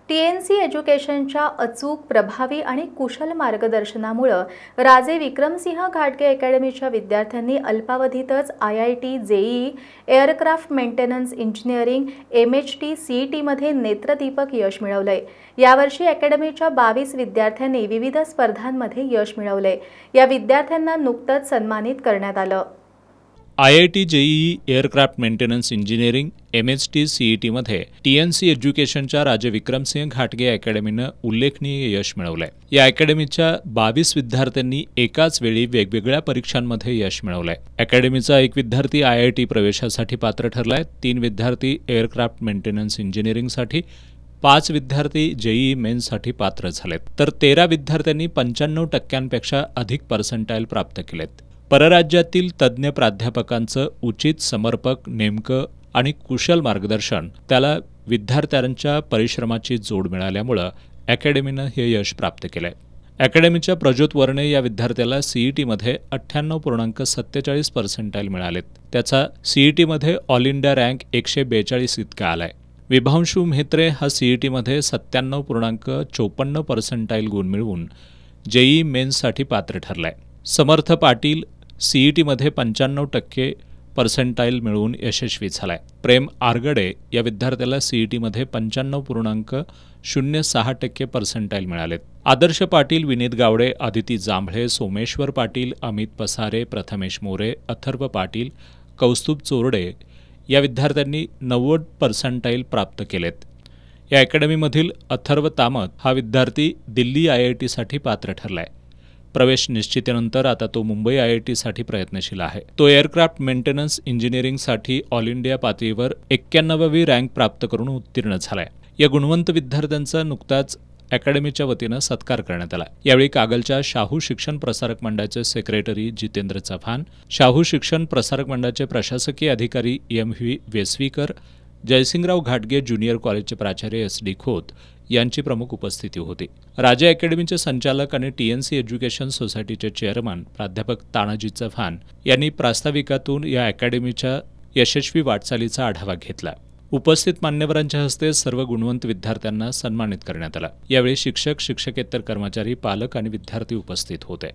TNC एज्युकेशनच्या अचूक, प्रभावी आणि कुशल मार्गदर्शनामुळे राजे विक्रमसिंह घाटगे अकॅडमीच्या विद्यार्थ्यांनी अल्पावधीतच IIT, JEE, aircraft maintenance engineering, MHT, CET मध्ये नेत्रदीपक यश मिळवलंय। यावर्षी अकॅडमीच्या 22 विद्यार्थ्यांनी विविध स्पर्धांमध्ये यश मिळवलंय। या विद्यार्थ्यांना नुकतंच सन्मानित करण्यात आलं। IIT, JEE, aircraft maintenance engineering, MHT, CET मध्ये TNC एज्युकेशनच्या राजे विक्रमसिंह घाटगे अकॅडमीनं उल्लेखनीय यश मिळवलंय। या अकॅडमीच्या 22 विद्यार्थ्यांनी एकाच वेळी वेगवेगळ्या परीक्षांमध्ये यश मिळवलंय। अकॅडमीचा एक विद्यार्थी IIT प्रवेशासाठी पात्र ठरलाय, 3 विद्यार्थी एअरक्राफ्ट मेंटेनन्स इंजिनिअरिंगसाठी, 5 विद्यार्थी JEE मेन्ससाठी पात्र झालेत, तर 13 विद्यार्थ्यांनी 95% अधिक पर्सेंटाईल प्राप्त केलेत। परराज्यातील तज्ज्ञ प्राध्यापकांचं उचित, समर्पक, नेमकं आणि कुशल मार्गदर्शन, त्याला विद्यार्थ्यांच्या परिश्रमाची जोड मिळाल्यामुळे अकॅडमीनं हे यश प्राप्त केलंय। अकॅडमीच्या प्रज्योत वर्णे या विद्यार्थ्याला CET मध्ये 98.47 पर्सेंटाईल मिळालेत। त्याचा CET मध्ये ऑल इंडिया रँक 142 इतका आलाय। विभांशु म्हेत्रे हा CET मध्ये 97.54 पर्सेंटाईल गुण मिळवून JEE मेन्ससाठी पात्र ठरलाय। समर्थ पाटील CET मध्ये 95% पर्सेंटाईल मिळवून यशस्वी झालाय। प्रेम आरगडे या विद्यार्थ्याला CET मध्ये 95.06% पर्सेंटाईल मिळालेत। आदर्श पाटील, विनीत गावडे, आदिती जांभळे, सोमेश्वर पाटील, अमित पसारे, प्रथमेश मोरे, अथर्व पाटील, कौस्तुभ चोरडे या विद्यार्थ्यांनी 90 पर्सेंटाईल प्राप्त केलेत। या अकॅडमीमधील अथर्व तामत हा विद्यार्थी दिल्ली IIT साठी पात्र ठरलाय। प्रवेश निश्चितीनंतर आता तो मुंबई IIT साठी प्रयत्नशील आहे। तो एअरक्राफ्ट मेंटेनन्स इंजिनिअरिंगसाठी ऑल इंडिया पातळीवर 91वी रँक प्राप्त करून उत्तीर्ण झालाय। या गुणवंत विद्यार्थ्यांचा नुकताच अकॅडमीच्या वतीनं सत्कार करण्यात आला। यावेळी कागलच्या शाहू शिक्षण प्रसारक मंडळाचे सेक्रेटरी जितेंद्र चव्हाण, शाहू शिक्षण प्रसारक मंडळाचे प्रशासकीय अधिकारी MV वेसवीकर, जयसिंगराव घाटगे ज्युनियर कॉलेजचे प्राचार्य SD खोत यांची प्रमुख उपस्थिती होती। राजे अकॅडमीचे संचालक आणि TNC एज्युकेशन सोसायटीचे चेअरमन प्राध्यापक तानाजी चव्हाण यांनी प्रास्ताविकातून या अकॅडमीच्या यशस्वी वाटचालीचा आढावा घेतला। उपस्थित मान्यवरांच्या हस्ते सर्व गुणवंत विद्यार्थ्यांना सन्मानित करण्यात आलं। यावेळी शिक्षक, शिक्षकेतर कर्मचारी, पालक आणि विद्यार्थी उपस्थित होते।